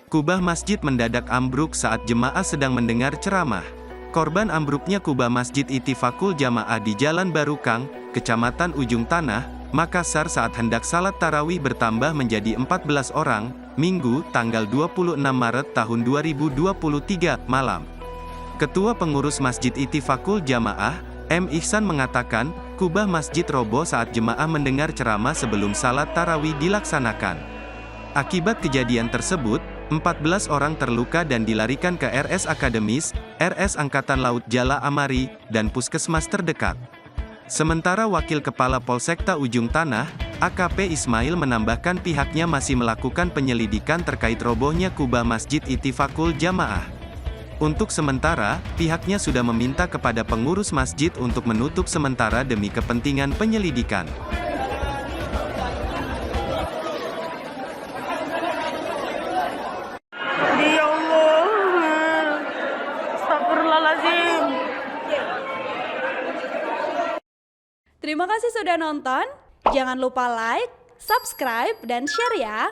Kubah masjid mendadak ambruk saat jemaah sedang mendengar ceramah. Korban ambruknya kubah Masjid Ittifaqul Jamaah di Jalan Barukang, Kecamatan Ujung Tanah, Makassar saat hendak salat tarawih bertambah menjadi 14 orang, Minggu, tanggal 26 Maret tahun 2023, malam. Ketua Pengurus Masjid Ittifaqul Jamaah, M. Ihsan mengatakan, kubah masjid roboh saat jemaah mendengar ceramah sebelum salat tarawih dilaksanakan. Akibat kejadian tersebut, 14 orang terluka dan dilarikan ke RS Akademis, RS Angkatan Laut Jala Amari, dan puskesmas terdekat. Sementara Wakil Kepala Polsekta Ujung Tanah, AKP Ismail menambahkan pihaknya masih melakukan penyelidikan terkait robohnya kubah Masjid Ittifaqul Jamaah. Untuk sementara, pihaknya sudah meminta kepada pengurus masjid untuk menutup sementara demi kepentingan penyelidikan. Ya Allah, astagfirullahaladzim. Terima kasih sudah nonton. Jangan lupa like, subscribe, dan share ya.